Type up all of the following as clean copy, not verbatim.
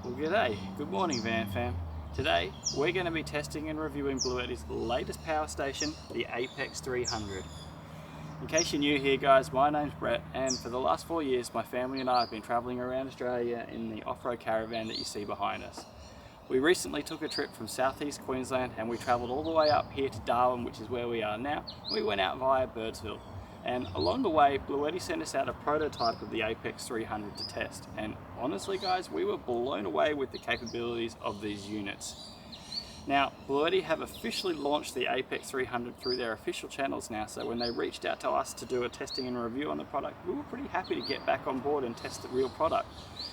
Well, g'day. Good morning, VanFam. Today, we're going to be testing and reviewing Bluetti's latest power station, the APEX 300. In case you're new here, guys, my name's Brett, and for the last 4 years, my family and I have been travelling around Australia in the off-road caravan that you see behind us. We recently took a trip from southeast Queensland and we travelled all the way up here to Darwin, which is where we are now. We went out via Birdsville. And along the way, Bluetti sent us out a prototype of the APEX 300 to test. And honestly, guys, we were blown away with the capabilities of these units. Now, Bluetti have officially launched the APEX 300 through their official channels now, so when they reached out to us to do a testing and review on the product, we were pretty happy to get back on board and test the real product.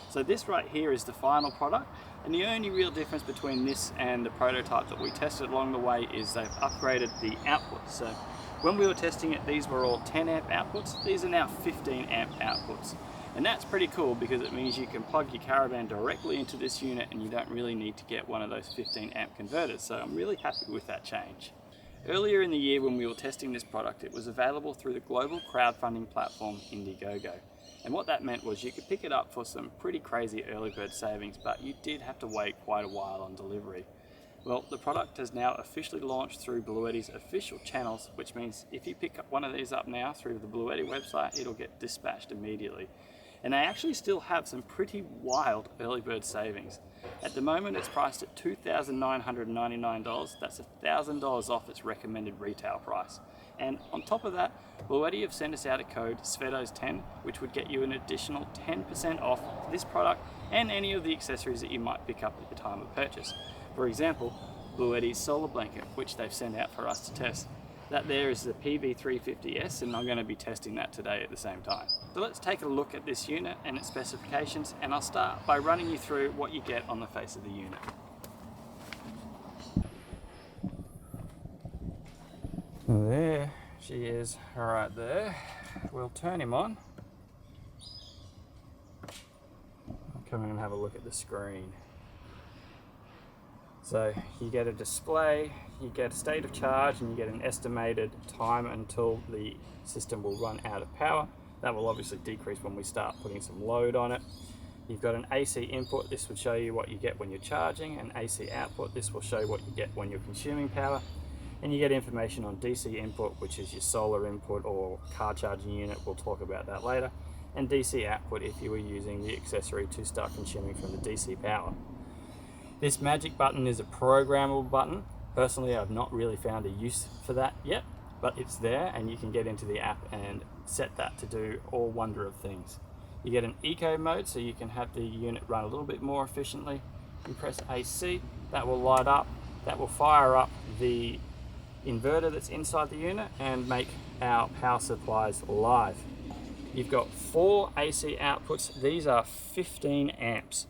So this right here is the final product, and the only real difference between this and the prototype that we tested along the way is they've upgraded the output. So when we were testing it, these were all 10 amp outputs. These are now 15 amp outputs. And that's pretty cool because it means you can plug your Caravan directly into this unit and you don't really need to get one of those 15 amp converters. So I'm really happy with that change. Earlier in the year when we were testing this product, it was available through the global crowdfunding platform Indiegogo. And what that meant was you could pick it up for some pretty crazy early bird savings, but you did have to wait quite a while on delivery. Well, the product has now officially launched through Bluetti's official channels, which means if you pick up one of these up now through the Bluetti website, it'll get dispatched immediately. And they actually still have some pretty wild early bird savings. At the moment, it's priced at $2,999. That's $1,000 off its recommended retail price. And on top of that, Bluetti have sent us out a code, SVETOS10, which would get you an additional 10% off this product and any of the accessories that you might pick up at the time of purchase. For example, Bluetti's solar blanket, which they've sent out for us to test. That there is the PV350S, and I'm going to be testing that today at the same time. So let's take a look at this unit and its specifications, and I'll start by running you through what you get on the face of the unit. There she is right there. We'll turn him on. I'll come in and have a look at the screen. So you get a display, you get a state of charge, and you get an estimated time until the system will run out of power. That will obviously decrease when we start putting some load on it. You've got an AC input. This will show you what you get when you're charging. An AC output. This will show you what you get when you're consuming power. And you get information on DC input, which is your solar input or car charging unit. We'll talk about that later. And DC output if you were using the accessory to start consuming from the DC power. This magic button is a programmable button. Personally, I've not really found a use for that yet, but it's there and you can get into the app and set that to do all wonder of things. You get an eco mode, so you can have the unit run a little bit more efficiently. You press AC, that will light up, that will fire up the inverter that's inside the unit and make our power supplies live. You've got 4 AC outputs. These are 15 amps.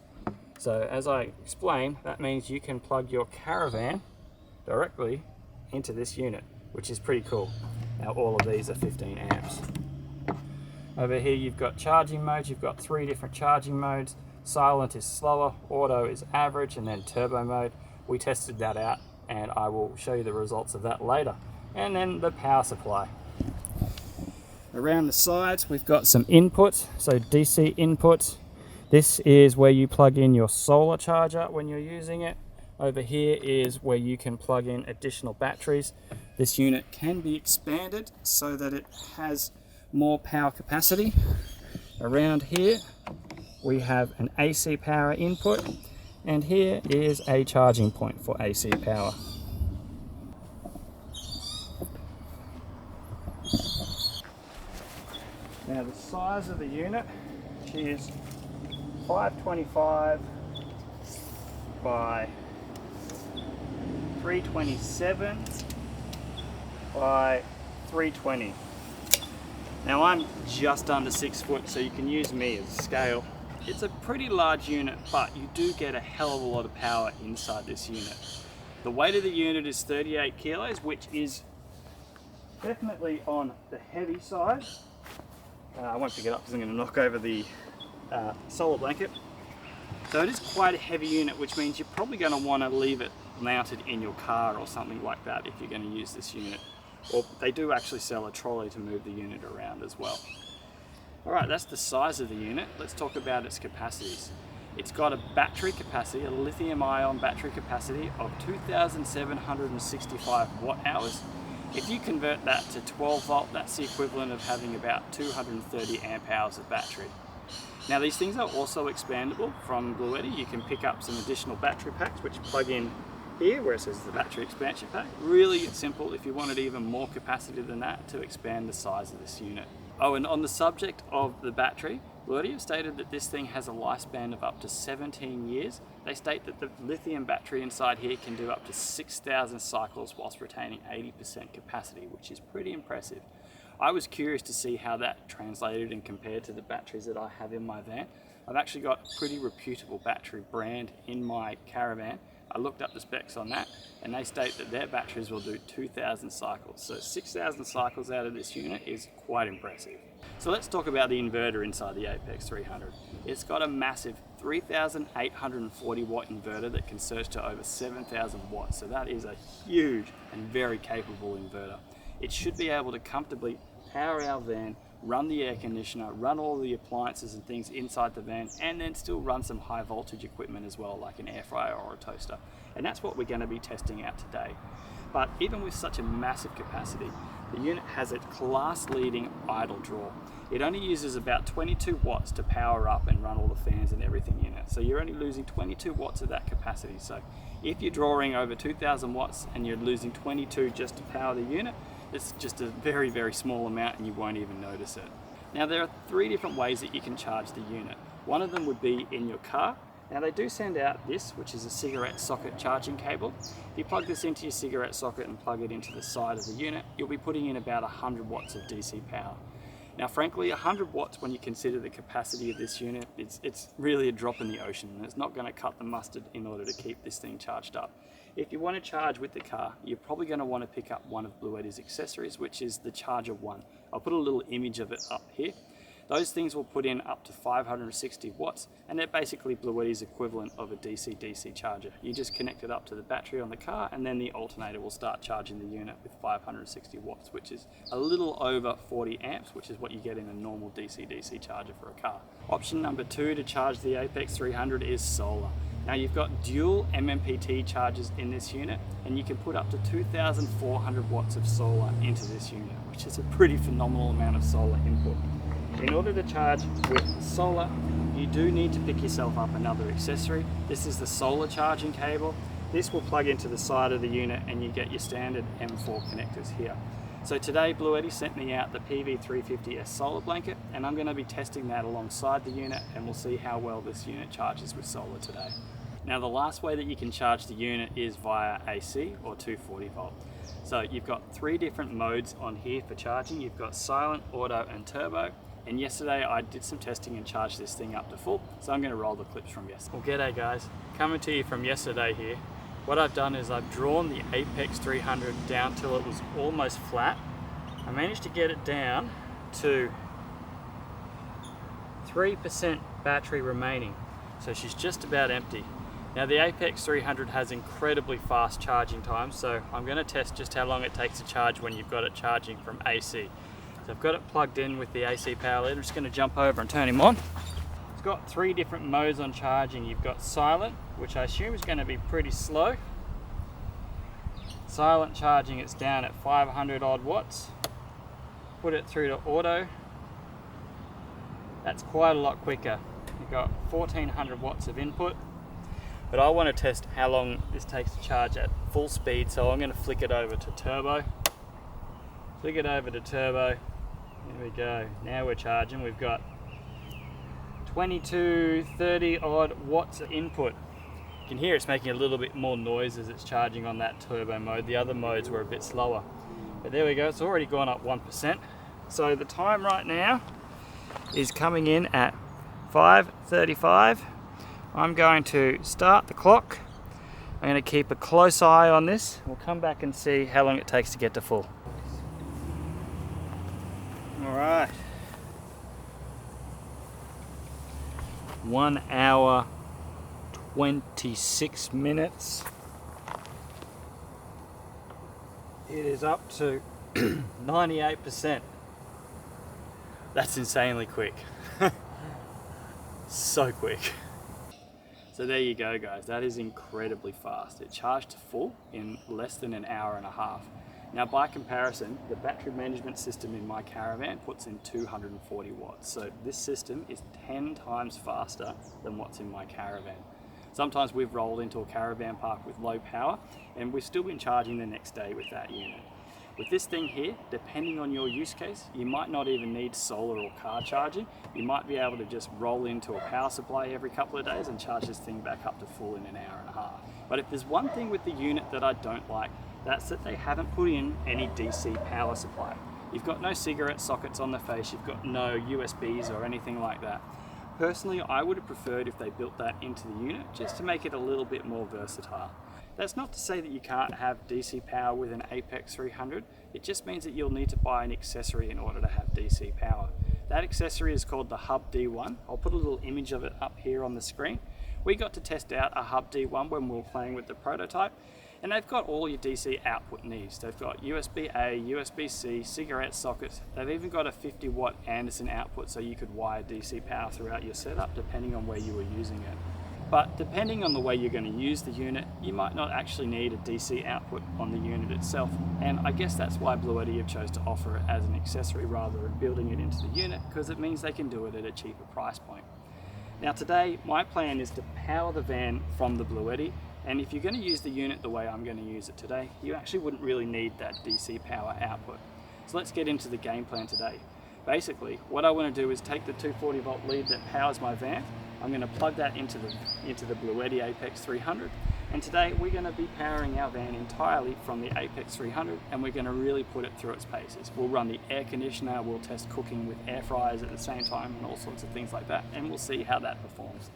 So as I explained, that means you can plug your Caravan directly into this unit, which is pretty cool. Now all of these are 15 amps. Over here you've got charging modes. You've got 3 different charging modes. Silent is slower, auto is average, and then turbo mode. We tested that out and I will show you the results of that later. And then the power supply. Around the sides we've got some inputs, so DC inputs. This is where you plug in your solar charger when you're using it. Over here is where you can plug in additional batteries. This unit can be expanded so that it has more power capacity. Around here we have an AC power input, and here is a charging point for AC power. Now the size of the unit is 525 by 327 by 320. Now I'm just under 6 foot, so you can use me as a scale. It's a pretty large unit, but you do get a hell of a lot of power inside this unit. The weight of the unit is 38 kilos, which is definitely on the heavy side. I won't pick it up because I'm going to knock over the solar blanket. So it is quite a heavy unit, which means you're probably going to want to leave it mounted in your car or something like that if you're going to use this unit. Or they do actually sell a trolley to move the unit around as well. Alright, that's the size of the unit. Let's talk about its capacities. It's got a battery capacity, a lithium ion battery capacity of 2,765 watt hours. If you convert that to 12 volt, that's the equivalent of having about 230 amp hours of battery. Now these things are also expandable from Bluetti. You can pick up some additional battery packs which plug in here where it says the battery expansion pack. Really simple if you wanted even more capacity than that to expand the size of this unit. Oh, and on the subject of the battery, Bluetti have stated that this thing has a lifespan of up to 17 years. They state that the lithium battery inside here can do up to 6,000 cycles whilst retaining 80% capacity, which is pretty impressive. I was curious to see how that translated and compared to the batteries that I have in my van. I've actually got a pretty reputable battery brand in my Caravan. I looked up the specs on that and they state that their batteries will do 2,000 cycles. So 6,000 cycles out of this unit is quite impressive. So let's talk about the inverter inside the APEX 300. It's got a massive 3,840 watt inverter that can surge to over 7,000 watts. So that is a huge and very capable inverter. It should be able to comfortably power our van, run the air conditioner, run all the appliances and things inside the van, and then still run some high voltage equipment as well, like an air fryer or a toaster. And that's what we're going to be testing out today. But even with such a massive capacity, the unit has a class-leading idle draw. It only uses about 22 watts to power up and run all the fans and everything in it. So you're only losing 22 watts of that capacity. So if you're drawing over 2,000 watts and you're losing 22 just to power the unit, it's just a very, very small amount and you won't even notice it. Now there are 3 different ways that you can charge the unit. One of them would be in your car. Now they do send out this, which is a cigarette socket charging cable. If you plug this into your cigarette socket and plug it into the side of the unit, you'll be putting in about 100 watts of DC power. Now frankly, 100 watts when you consider the capacity of this unit, it's really a drop in the ocean and it's not going to cut the mustard in order to keep this thing charged up. If you want to charge with the car, you're probably going to want to pick up one of Bluetti's accessories, which is the Charger One. I'll put a little image of it up here. Those things will put in up to 560 watts and they're basically Bluetti's equivalent of a DC-DC charger. You just connect it up to the battery on the car and then the alternator will start charging the unit with 560 watts, which is a little over 40 amps, which is what you get in a normal DC-DC charger for a car. Option number 2 to charge the APEX 300 is solar. Now you've got dual MMPT chargers in this unit and you can put up to 2,400 watts of solar into this unit, which is a pretty phenomenal amount of solar input. In order to charge with solar, you do need to pick yourself up another accessory. This is the solar charging cable. This will plug into the side of the unit and you get your standard M4 connectors here. So today Bluetti sent me out the PV350S solar blanket and I'm going to be testing that alongside the unit and we'll see how well this unit charges with solar today. Now the last way that you can charge the unit is via AC or 240 volt. So you've got 3 different modes on here for charging. You've got silent, auto and turbo. And yesterday I did some testing and charged this thing up to full. So I'm going to roll the clips from yesterday. Well, g'day guys, coming to you from yesterday here. What I've done is I've drawn the APEX 300 down till it was almost flat. I managed to get it down to 3% battery remaining. So she's just about empty. Now the APEX 300 has incredibly fast charging times, so I'm going to test just how long it takes to charge when you've got it charging from AC. So I've got it plugged in with the AC power lead. I'm just going to jump over and turn him on. It's got 3 different modes on charging. You've got silent, which I assume is going to be pretty slow. Silent charging, it's down at 500 odd watts. Put it through to auto. That's quite a lot quicker. You've got 1400 watts of input. But I want to test how long this takes to charge at full speed, so I'm going to flick it over to turbo. Flick it over to turbo. There we go. Now we're charging. We've got 22, 30 odd watts of input. You can hear it's making a little bit more noise as it's charging on that turbo mode. The other modes were a bit slower. But there we go. It's already gone up 1%. So the time right now is coming in at 5:35. I'm going to start the clock. I'm going to keep a close eye on this. We'll come back and see how long it takes to get to full. All right. 1 hour, 26 minutes. It is up to 98%. That's insanely quick. So quick. So there you go guys, that is incredibly fast. It charged to full in less than an hour and a half. Now by comparison, the battery management system in my Caravan puts in 240 watts. So this system is 10 times faster than what's in my Caravan. Sometimes we've rolled into a caravan park with low power and we've still been charging the next day with that unit. With this thing here, depending on your use case, you might not even need solar or car charging. You might be able to just roll into a power supply every couple of days and charge this thing back up to full in an hour and a half. But if there's one thing with the unit that I don't like, that's that they haven't put in any DC power supply. You've got no cigarette sockets on the face, you've got no USBs or anything like that. Personally, I would have preferred if they built that into the unit just to make it a little bit more versatile. That's not to say that you can't have DC power with an APEX 300, it just means that you'll need to buy an accessory in order to have DC power. That accessory is called the Hub D1. I'll put a little image of it up here on the screen. We got to test out a Hub D1 when we were playing with the prototype, and they've got all your DC output needs. They've got USB-A, USB-C, cigarette sockets. They've even got a 50 watt Anderson output so you could wire DC power throughout your setup depending on where you were using it. But depending on the way you're going to use the unit, you might not actually need a DC output on the unit itself. And I guess that's why Bluetti have chose to offer it as an accessory rather than building it into the unit, because it means they can do it at a cheaper price point. Now today, my plan is to power the van from the Bluetti, and if you're going to use the unit the way I'm going to use it today, you actually wouldn't really need that DC power output. So let's get into the game plan today. Basically, what I want to do is take the 240 volt lead that powers my van. I'm going to plug that into the Bluetti APEX 300, and today we're going to be powering our van entirely from the APEX 300, and we're going to really put it through its paces. We'll run the air conditioner, we'll test cooking with air fryers at the same time and all sorts of things like that, and we'll see how that performs.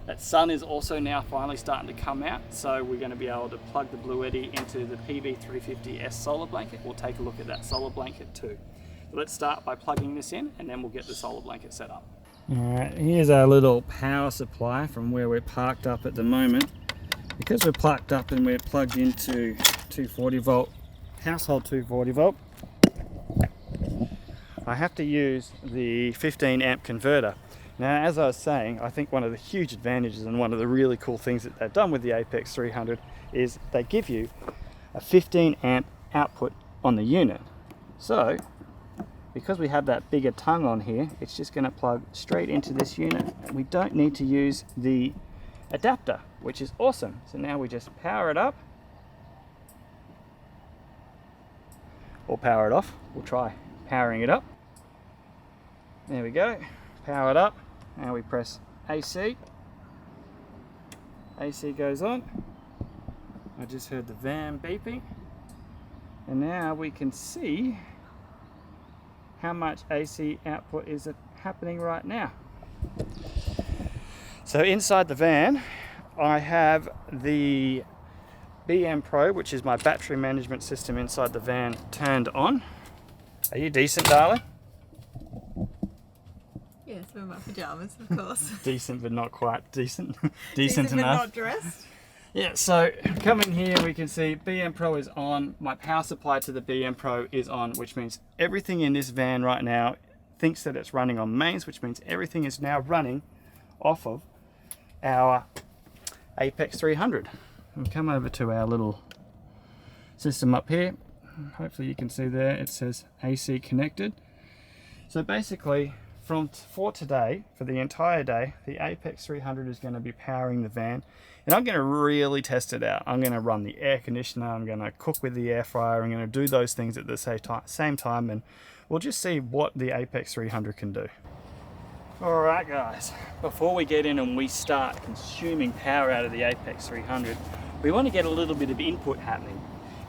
That sun is also now finally starting to come out, so we're going to be able to plug the Bluetti into the PV350S solar blanket. We'll take a look at that solar blanket too. So let's start by plugging this in, and then we'll get the solar blanket set up. Alright, here's our little power supply from where we're parked up at the moment. Because we're parked up and we're plugged into 240 volt, household 240 volt, I have to use the 15 amp converter. Now, as I was saying, I think one of the huge advantages and one of the really cool things that they've done with the APEX 300 is they give you a 15 amp output on the unit. So, because we have that bigger tongue on here, it's just going to plug straight into this unit. We don't need to use the adapter, which is awesome. So now we just power it up, or power it off. We'll try powering it up. There we go, power it up. Now we press AC. AC goes on. I just heard the van beeping. And now we can see how much AC output is happening right now. So inside the van, I have the BM Pro, which is my battery management system inside the van, turned on. Are you decent, darling? Yes, we're in my pajamas, of course. Decent, but not quite decent. Decent enough. But not dressed. Yeah, so coming here we can see BM Pro is on, my power supply to the BM Pro is on, which means everything in this van right now thinks that it's running on mains, which means everything is now running off of our APEX 300. We'll come over to our little system up here. Hopefully you can see there it says AC connected. So basically for today, for the entire day, the APEX 300 is going to be powering the van, and I'm going to really test it out. I'm going to run the air conditioner, I'm going to cook with the air fryer, I'm going to do those things at the same time, and we'll just see what the APEX 300 can do. Alright guys, before we get in and we start consuming power out of the APEX 300, we want to get a little bit of input happening.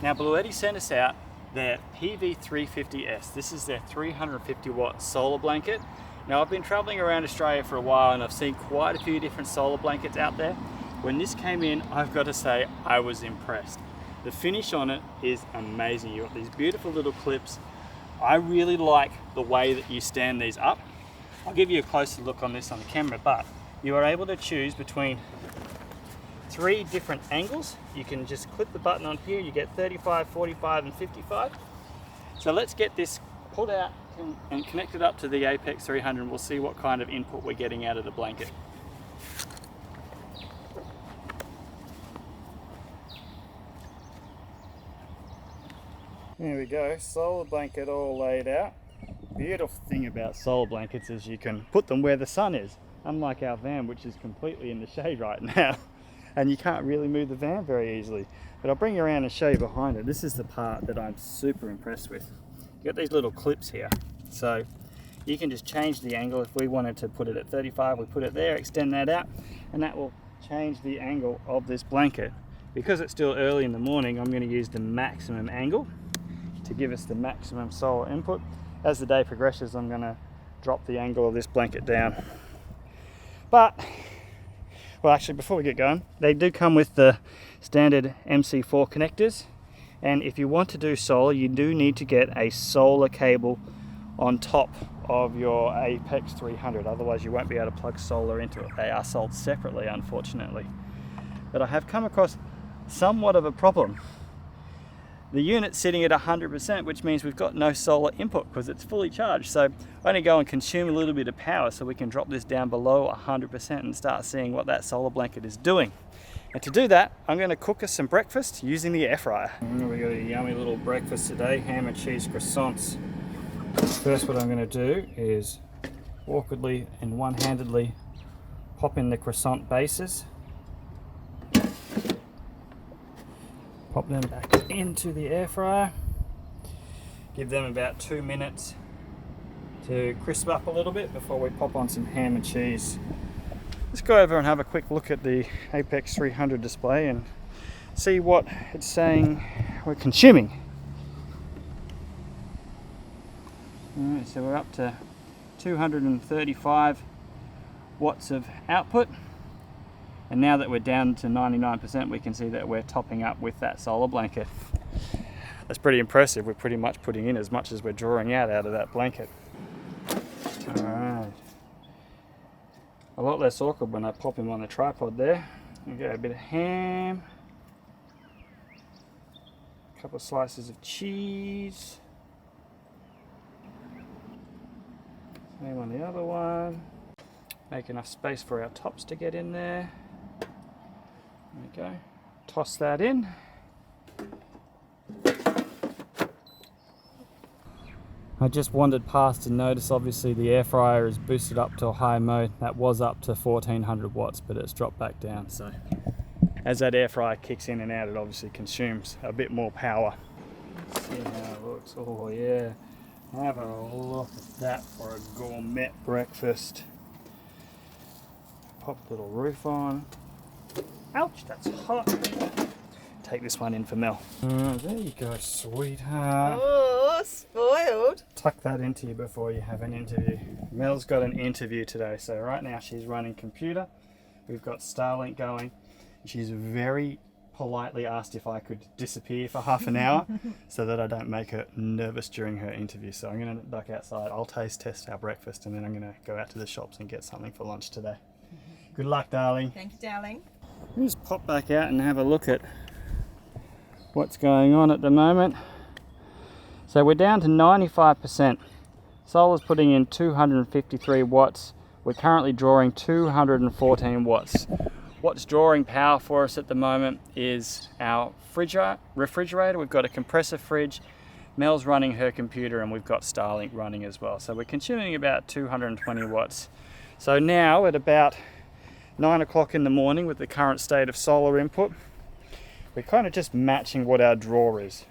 Now Bluetti sent us out their PV350S. This is their 350 watt solar blanket. Now I've been traveling around Australia for a while and I've seen quite a few different solar blankets out there. When this came in, I've got to say I was impressed. The finish on it is amazing. You've got these beautiful little clips. I really like the way that you stand these up. I'll give you a closer look on this on the camera, but you are able to choose between 3 different angles. You can just click the button on here, you get 35, 45 and 55. So let's get this pulled out and connected up to the APEX 300 and we'll see what kind of input we're getting out of the blanket. There we go, solar blanket all laid out. Beautiful thing about solar blankets is you can put them where the sun is, unlike our van, which is completely in the shade right now. And you can't really move the van very easily. But I'll bring you around and show you behind it. This is the part that I'm super impressed with. You've got these little clips here. So you can just change the angle. If we wanted to put it at 35, we put it there, extend that out, and that will change the angle of this blanket. Because it's still early in the morning, I'm going to use the maximum angle to give us the maximum solar input. As the day progresses, I'm going to drop the angle of this blanket down. But well, actually, before we get going, they do come with the standard MC4 connectors, and if you want to do solar, you do need to get a solar cable on top of your APEX 300, otherwise you won't be able to plug solar into it. They are sold separately, unfortunately. But I have come across somewhat of a problem. The unit's sitting at 100%, which means we've got no solar input because it's fully charged. So I only go and consume a little bit of power so we can drop this down below 100% and start seeing what that solar blanket is doing. And to do that, I'm going to cook us some breakfast using the air fryer. We've got a yummy little breakfast today, ham and cheese croissants. First, what I'm going to do is awkwardly and one-handedly pop in the croissant bases. Pop them back into the air fryer. Give them about 2 minutes to crisp up a little bit before we pop on some ham and cheese. Let's go over and have a quick look at the APEX 300 display and see what it's saying we're consuming. Alright, so we're up to 235 watts of output. And now that we're down to 99%, we can see that we're topping up with that solar blanket. That's pretty impressive. We're pretty much putting in as much as we're drawing out of that blanket. Alright. A lot less awkward when I pop him on the tripod there. We go a bit of ham. A couple of slices of cheese. Same on the other one. Make enough space for our tops to get in there. There we go. Toss that in. I just wandered past and noticed obviously the air fryer is boosted up to a high mode. That was up to 1400 watts, but it's dropped back down. So as that air fryer kicks in and out, it obviously consumes a bit more power. Let's see how it looks. Oh yeah, have a look at that for a gourmet breakfast. Pop the little roof on. Ouch, that's hot. Take this one in for Mel. There you go, sweetheart. Oh, spoiled. Tuck that into you before you have an interview. Mel's got an interview today, so right now she's running computer. We've got Starlink going. She's very politely asked if I could disappear for half an hour so that I don't make her nervous during her interview. So I'm going to duck outside. I'll taste test our breakfast and then I'm going to go out to the shops and get something for lunch today. Good luck, darling. Thank you, darling. We'll just pop back out and have a look at what's going on at the moment. So we're down to 95%. Solar's putting in 253 watts. We're currently drawing 214 watts. What's drawing power for us at the moment is our refrigerator. We've got a compressor fridge. Mel's running her computer and we've got Starlink running as well. So we're consuming about 220 watts. So now at about 9 o'clock in the morning with the current state of solar input, we're kind of just matching what our draw is.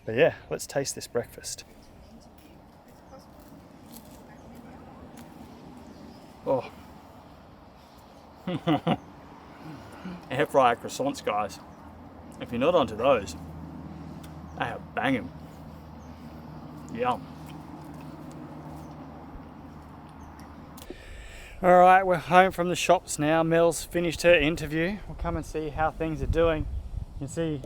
But yeah, let's taste this breakfast. Oh. Air fryer croissants, guys. If you're not onto those, they are banging. Yum. Alright, we're home from the shops now. Mel's finished her interview. We'll come and see how things are doing. You can see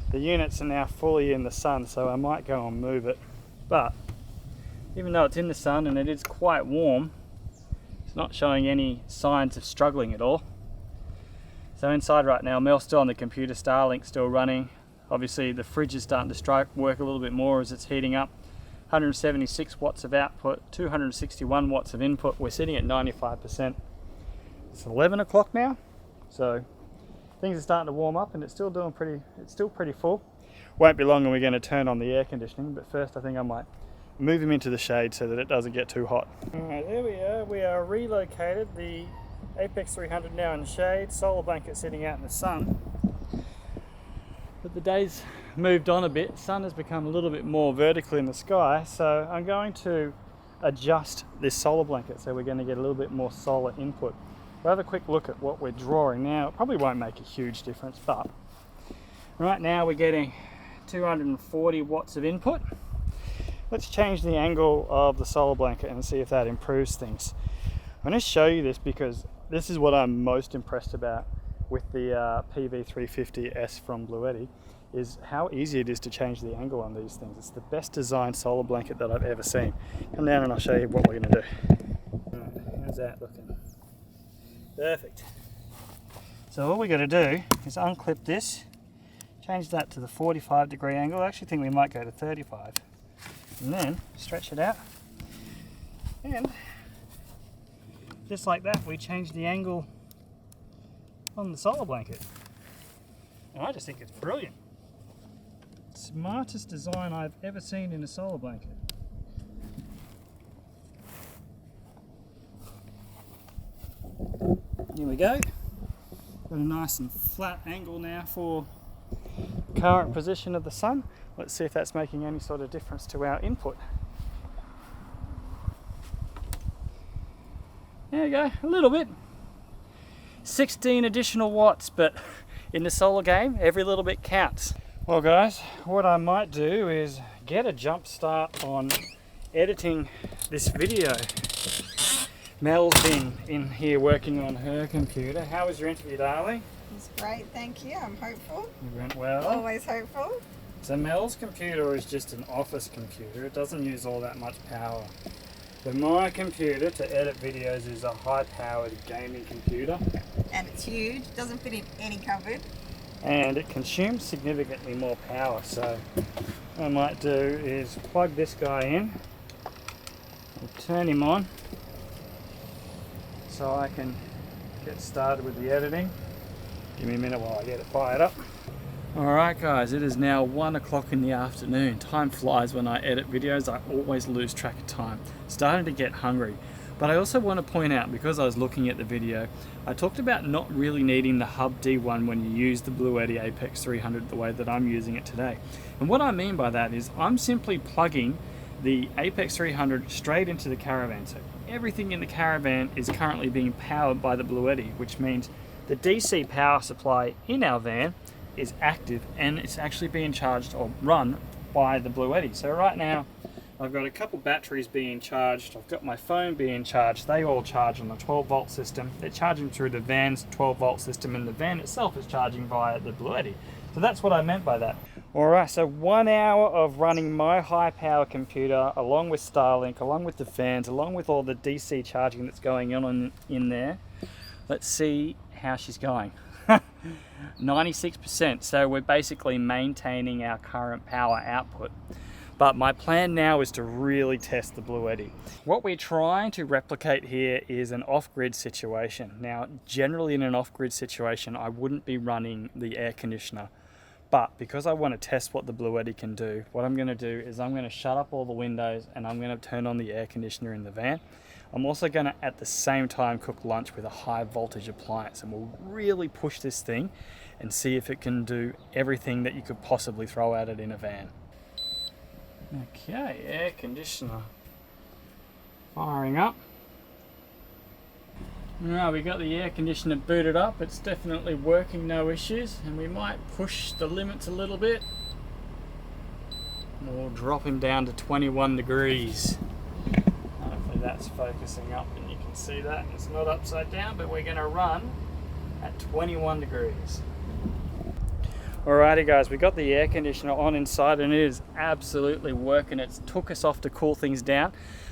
the units are now fully in the sun, so I might go and move it. But even though it's in the sun and it is quite warm, it's not showing any signs of struggling at all. So inside right now, Mel's still on the computer, Starlink's still running. Obviously the fridge is starting to work a little bit more as it's heating up. 176 watts of output, 261 watts of input. We're sitting at 95%. It's 11 o'clock now, so things are starting to warm up and it's still pretty full. Won't be long and we're going to turn on the air conditioning, but first I think I might move him into the shade so that it doesn't get too hot. Alright, there we are. We are relocated. The Apex 300 now in the shade, solar blanket sitting out in the sun. But the day's moved on a bit, the sun has become a little bit more vertical in the sky, so I'm going to adjust this solar blanket so we're going to get a little bit more solar input. We'll have a quick look at what we're drawing now. It probably won't make a huge difference, but right now we're getting 240 watts of input. Let's change the angle of the solar blanket and see if that improves things. I'm going to show you this because this is what I'm most impressed about with the PV350S from Bluetti, is how easy it is to change the angle on these things. It's the best designed solar blanket that I've ever seen. Come down and I'll show you what we're going to do. Right, how's that looking? Perfect. So all we got to do is unclip this, change that to the 45-degree angle. I actually think we might go to 35. And then stretch it out. And just like that, we change the angle on the solar blanket. And I just think it's brilliant. Smartest design I've ever seen in a solar blanket. Here we go. Got a nice and flat angle now for current position of the sun. Let's see if that's making any sort of difference to our input. There you go, a little bit. 16 additional watts, but in the solar game, every little bit counts. Well guys, what I might do is get a jump start on editing this video. Mel's been in here working on her computer. How was your interview, darling? It was great, thank you. I'm hopeful. It went well. Always hopeful. So Mel's computer is just an office computer. It doesn't use all that much power. But my computer to edit videos is a high-powered gaming computer. And it's huge, doesn't fit in any cupboard. And it consumes significantly more power. So what I might do is plug this guy in and turn him on so I can get started with the editing. Give me a minute while I get it fired up. Alright guys, it is now 1 o'clock in the afternoon. Time flies when I edit videos. I always lose track of time. Starting to get hungry. But I also want to point out, because I was looking at the video, I talked about not really needing the hub D1 when you use the Bluetti APEX 300 the way that I'm using it today. And what I mean by that is I'm simply plugging the APEX 300 straight into the Caravan. So everything in the Caravan is currently being powered by the Bluetti, which means the DC power supply in our van is active and it's actually being charged or run by the Bluetti. So right now I've got a couple batteries being charged, I've got my phone being charged, they all charge on the 12 volt system. They're charging through the van's 12 volt system and the van itself is charging via the Bluetti. So that's what I meant by that. Alright, so 1 hour of running my high power computer along with Starlink, along with the fans, along with all the DC charging that's going on in there. Let's see how she's going. 96%, so we're basically maintaining our current power output. But my plan now is to really test the Bluetti. What we're trying to replicate here is an off-grid situation. Now, generally in an off-grid situation, I wouldn't be running the air conditioner. But because I want to test what the Bluetti can do, what I'm going to do is I'm going to shut up all the windows and I'm going to turn on the air conditioner in the van. I'm also going to at the same time cook lunch with a high voltage appliance, and we'll really push this thing and see if it can do everything that you could possibly throw at it in a van. Okay, air conditioner firing up. Right, we got the air conditioner booted up. It's definitely working, no issues, and we might push the limits a little bit. And we'll drop him down to 21 degrees. Hopefully that's focusing up and you can see that. It's not upside down, but we're going to run at 21 degrees. Alrighty guys, we got the air conditioner on inside and it is absolutely working. It took us off to cool things down.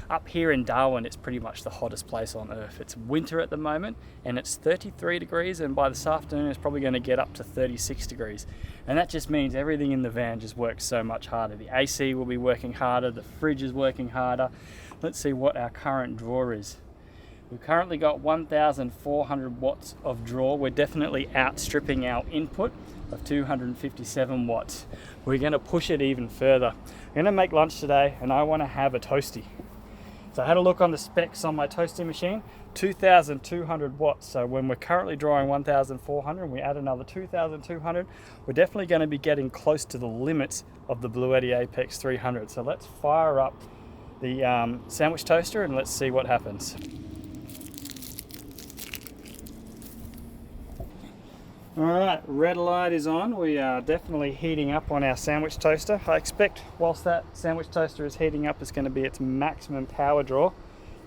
Up here in Darwin, it's pretty much the hottest place on earth. It's winter at the moment and it's 33 degrees, and by this afternoon it's probably going to get up to 36 degrees. And that just means everything in the van just works so much harder. The AC will be working harder, the fridge is working harder. Let's see what our current draw is. We've currently got 1,400 watts of draw. We're definitely outstripping our input of 257 watts. We're going to push it even further. I'm going to make lunch today and I want to have a toasty. So I had a look on the specs on my toasty machine, 2,200 watts. So when we're currently drawing 1,400 and we add another 2,200, we're definitely going to be getting close to the limits of the Bluetti APEX 300. So let's fire up the sandwich toaster and let's see what happens. Alright, red light is on. We are definitely heating up on our sandwich toaster. I expect whilst that sandwich toaster is heating up, it's going to be its maximum power draw.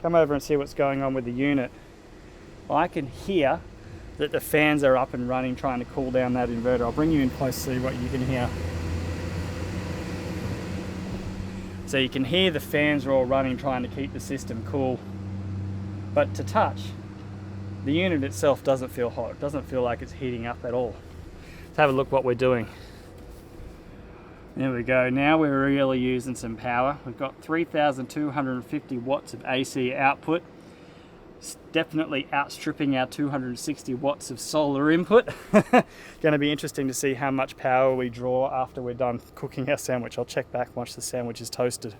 Come over and see what's going on with the unit. I can hear that the fans are up and running trying to cool down that inverter. I'll bring you in close to see what you can hear. So you can hear the fans are all running trying to keep the system cool. But to touch, the unit itself doesn't feel hot. It doesn't feel like it's heating up at all. Let's have a look what we're doing. There we go. Now we're really using some power. We've got 3,250 watts of AC output. It's definitely outstripping our 260 watts of solar input. Going to be interesting to see how much power we draw after we're done cooking our sandwich. I'll check back once the sandwich is toasted.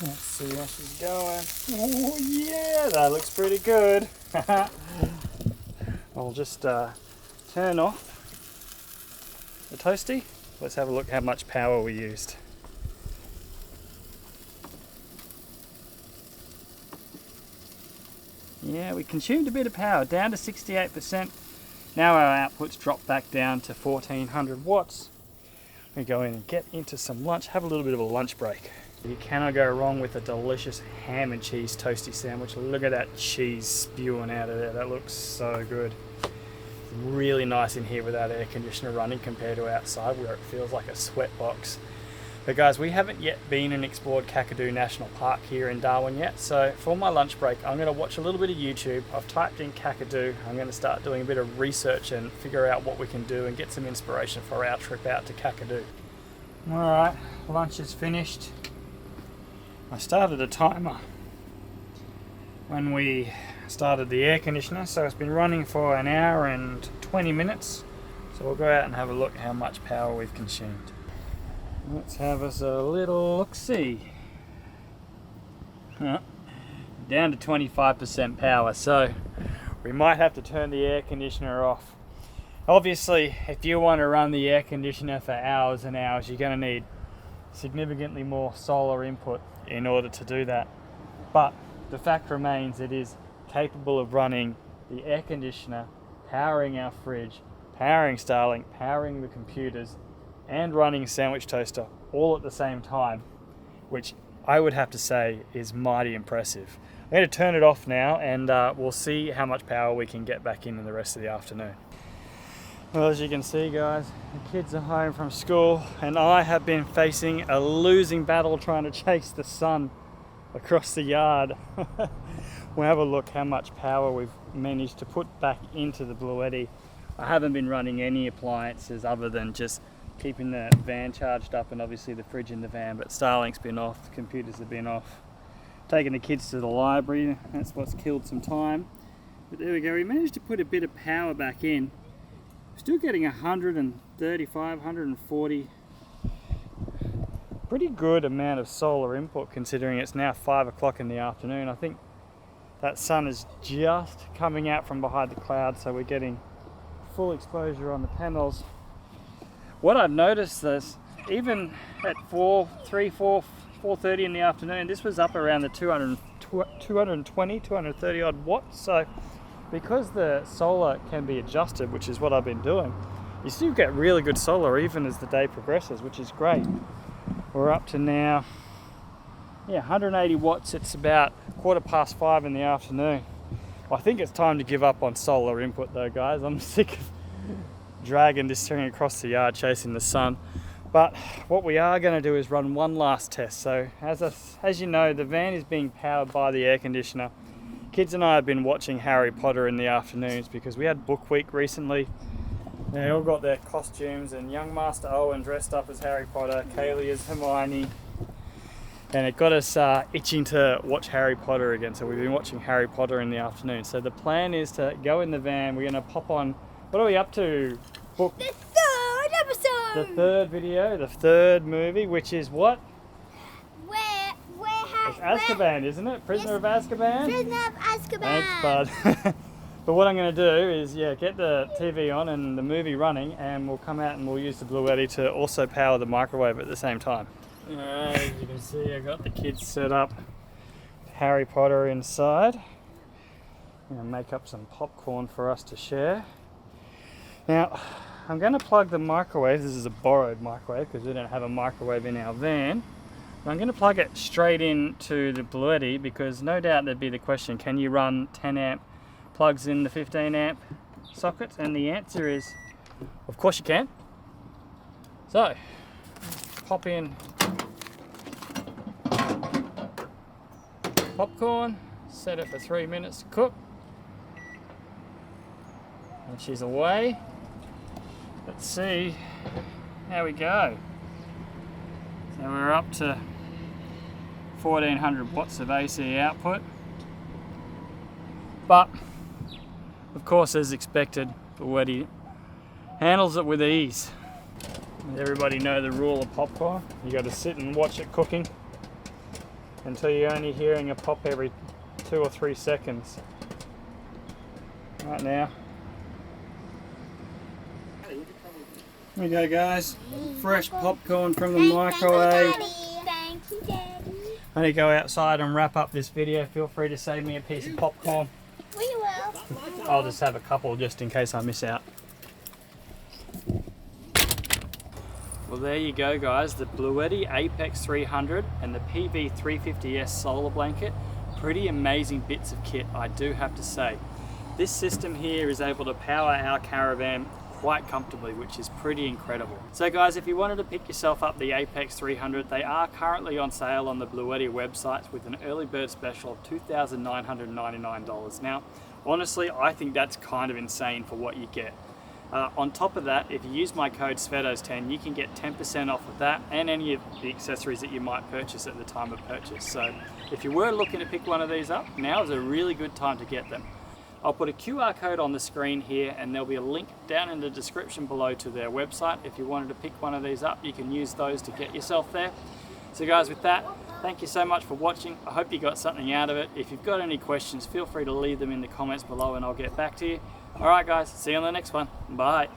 Let's see how she's going. Oh yeah, that looks pretty good. I'll just turn off the toasty. Let's have a look how much power we used. Yeah, we consumed a bit of power, down to 68%. Now our output's dropped back down to 1,400 watts. We go in and get into some lunch, have a little bit of a lunch break. You cannot go wrong with a delicious ham and cheese toasty sandwich. Look at that cheese spewing out of there. That looks so good. It's really nice in here with that air conditioner running compared to outside where it feels like a sweat box. But guys, we haven't yet been and explored Kakadu National Park here in Darwin yet. So for my lunch break, I'm going to watch a little bit of YouTube. I've typed in Kakadu. I'm going to start doing a bit of research and figure out what we can do and get some inspiration for our trip out to Kakadu. All right, lunch is finished. I started a timer when we started the air conditioner, so it's been running for an hour and 20 minutes. So we'll go out and have a look how much power we've consumed. Let's have us a little look-see. Down to 25% power, so we might have to turn the air conditioner off. Obviously, if you want to run the air conditioner for hours and hours, you're going to need significantly more solar input in order to do that. But the fact remains, it is capable of running the air conditioner, powering our fridge, powering Starlink, powering the computers, and running a sandwich toaster all at the same time, which I would have to say is mighty impressive. I'm going to turn it off now and we'll see how much power we can get back in the rest of the afternoon. Well, as you can see guys, the kids are home from school and I have been facing a losing battle trying to chase the sun across the yard. We'll have a look how much power we've managed to put back into the Bluetti. I haven't been running any appliances other than just keeping the van charged up and obviously the fridge in the van, but Starlink's been off, the computers have been off. Taking the kids to the library, that's what's killed some time. But there we go, we managed to put a bit of power back in. Still getting 135, 140. Pretty good amount of solar input considering it's now 5 o'clock in the afternoon. I think that sun is just coming out from behind the clouds, so we're getting full exposure on the panels. What I've noticed is even at 4:30 in the afternoon, this was up around the 220, 230 odd watts. So because the solar can be adjusted, which is what I've been doing, you still get really good solar even as the day progresses, which is great. We're up to now, 180 watts. It's about 5:15 in the afternoon. Well, I think it's time to give up on solar input though, guys. I'm sick of dragging this thing across the yard chasing the sun. But what we are going to do is run one last test. So as you know, the van is being powered by the air conditioner. Kids and I have been watching Harry Potter in the afternoons because we had book week recently. They all got their costumes, and young Master Owen dressed up as Harry Potter, Kaylee as Hermione, and it got us itching to watch Harry Potter again. So we've been watching Harry Potter in the afternoon. So the plan is to go in the van. We're going to pop on. What are we up to? Book The third episode. the third video, the third movie, which is what? It's Azkaban, isn't it? Prisoner of Azkaban? Prisoner of Azkaban. Thanks, bud. But what I'm going to do is, get the TV on and the movie running, and we'll come out and we'll use the Bluetti to also power the microwave at the same time. Alright, as you can see, I've got the kids set up. Harry Potter inside. I'm going to make up some popcorn for us to share. Now, I'm going to plug the microwave. This is a borrowed microwave because we don't have a microwave in our van. I'm going to plug it straight into the Bluetti because no doubt there'd be the question, can you run 10 amp plugs in the 15 amp sockets? And the answer is, of course you can. So, pop in popcorn, set it for 3 minutes to cook. And she's away. Let's see how we go. So we're up to 1400 watts of AC output. But, of course, as expected, Bluetti handles it with ease. Everybody know the rule of popcorn. You got to sit and watch it cooking until you're only hearing a pop every 2 or 3 seconds. Right now. Here we go, guys. Fresh popcorn from the microwave. Thank you, Daddy. I'm gonna go outside and wrap up this video. Feel free to save me a piece of popcorn. We will. I'll just have a couple just in case I miss out. Well, there you go, guys. The Bluetti APEX 300 and the PV350S solar blanket. Pretty amazing bits of kit, I do have to say. This system here is able to power our caravan quite comfortably, which is pretty incredible. So guys, if you wanted to pick yourself up the APEX 300, they are currently on sale on the Bluetti website with an early bird special of $2,999. Now, honestly, I think that's kind of insane for what you get. On top of that, if you use my code SVETOS10, you can get 10% off of that and any of the accessories that you might purchase at the time of purchase. So if you were looking to pick one of these up, now is a really good time to get them. I'll put a QR code on the screen here, and there'll be a link down in the description below to their website. If you wanted to pick one of these up, you can use those to get yourself there. So guys, with that, thank you so much for watching. I hope you got something out of it. If you've got any questions, feel free to leave them in the comments below and I'll get back to you. Alright guys, see you on the next one. Bye.